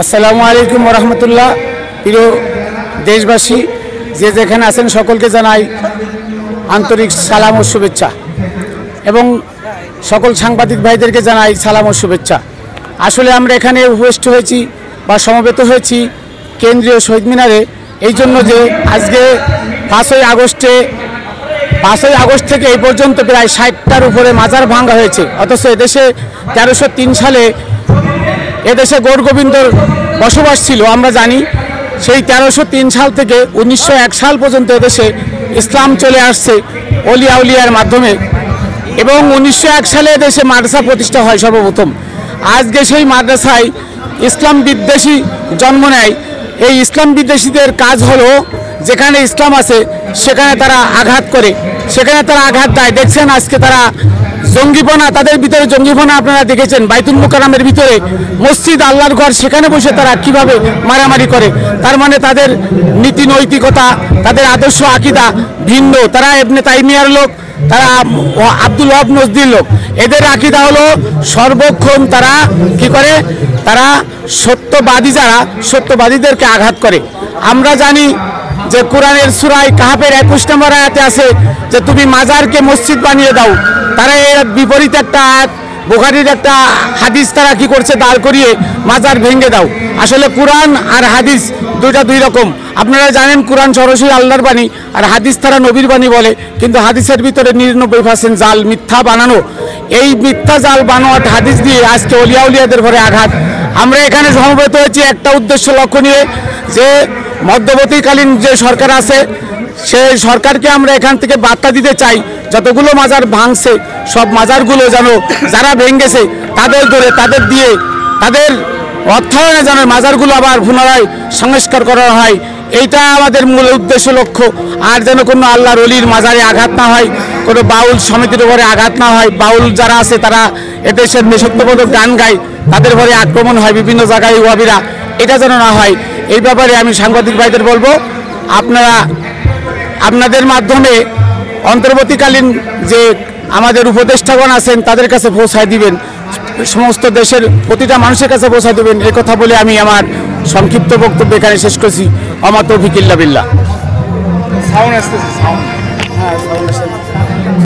আসসালামু আলাইকুম ওয়া রাহমাতুল্লাহ। প্রিয় দেশবাসী, যে যেখানে আছেন সকলকে জানাই আন্তরিক সালাম ও শুভেচ্ছা এবং সকল সাংবাদিক ভাইদেরকে জানাই সালাম ও শুভেচ্ছা। আসলে আমরা এখানে উপস্থিত হয়েছি বা সমবেত হয়েছি কেন্দ্রীয় শহীদ মিনারে এই জন্য যে আজকে 5ই আগস্ট থেকে এই পর্যন্ত প্রায় 60টার উপরে মাজার ভাঙা হয়েছে। অথচ এদেশে 1303 সালে এদেশে গৌর গোবিন্দর বসবাস ছিল। আমরা জানি সেই 1303 সাল থেকে 1901 সাল পর্যন্ত এদেশে ইসলাম চলে আসছে অলিয়া উলিয়ার মাধ্যমে এবং 1901 সালে এদেশে মাদ্রাসা প্রতিষ্ঠা হয় সর্বপ্রথম। আজকে সেই মাদ্রাসায় ইসলাম বিদ্বেষী জন্ম নেয়। এই ইসলাম বিদ্বেষীদের কাজ হলো যেখানে ইসলাম আছে সেখানে তারা আঘাত করে, সেখানে তারা আঘাত দেয়। দেখছেন আজকে তারা জঙ্গিপনা, তাদের ভিতরে জঙ্গিপনা আপনারা দেখেছেন। বাইতুল মুকাররমের ভিতরে মসজিদ আল্লাহর ঘর, সেখানে বসে তারা কিভাবে মারামারি করে। তার মানে তাদের নীতি নৈতিকতা, তাদের আদর্শ আকিদা ভিন্ন। তারা ইবনে তাইমিয়ার লোক, তারা আব্দুল ওয়াহাব নজদির লোক। এদের আকিদা হলো সর্বক্ষণ তারা কি করে, তারা সত্যবাদী, যারা সত্যবাদীদেরকে আঘাত করে। আমরা জানি যে কোরআনের সূরা কাহাফের 21 নম্বর আয়াতে আছে যে তুমি মাজারকে মসজিদ বানিয়ে দাও। তারা এর বিপরীত একটা আয়াত, বুখারীর একটা হাদিস তারা কি করছে, দাঁড় করিয়ে মাজার ভেঙে দাও। আসলে কোরআন আর হাদিস দুইটা দুই রকম। আপনারা জানেন কোরআন সরাসরি আল্লাহর বাণী আর হাদিস তারা নবীর বাণী বলে, কিন্তু হাদিসের ভিতরে 99% জাল, মিথ্যা বানানো। এই মিথ্যা জাল বানোয়াট হাদিস দিয়ে আজকে অলিয়া উলিয়াদের ঘরে আঘাত। আমরা এখানে সমবেত হয়েছি একটা উদ্দেশ্য লক্ষ্য নিয়ে, যে মধ্যবর্তীকালীন যে সরকার আছে সেই সরকারকে আমরা এখান থেকে বার্তা দিতে চাই, যতগুলো মাজার ভাঙছে সব মাজারগুলো যেন যারা ভেঙেছে তাদের ধরে, তাদের দিয়ে, তাদের অর্থায়নে যেন মাজারগুলো আবার পুনরায় সংস্কার করা হয়। এইটা আমাদের মূল উদ্দেশ্য লক্ষ্য। আর যেন কোনো আল্লাহর ওলির মাজারে আঘাত না হয়, কোনো বাউল সমিতির উপরে আঘাত না হয়। বাউল যারা আছে তারা এদেশের দেশাত্মবোধক গান গায়, তাদের উপরে আক্রমণ হয় বিভিন্ন জায়গায় ওয়াবিরা, এটা যেন না হয়। এই ব্যাপারে আমি সাংবাদিক ভাইদের বলবো, আপনারা আপনাদের মাধ্যমে অন্তর্বর্তীকালীন যে আমাদের উপদেষ্টাগণ আছেন তাদের কাছে পৌঁছায় দিবেন, সমস্ত দেশের প্রতিটা মানুষের কাছে পৌঁছায় দেবেন। এই কথা বলে আমি আমার সংক্ষিপ্ত বক্তব্য এখানে শেষ করছি। আমা তৌফিক ইল্লা বিল্লাহ।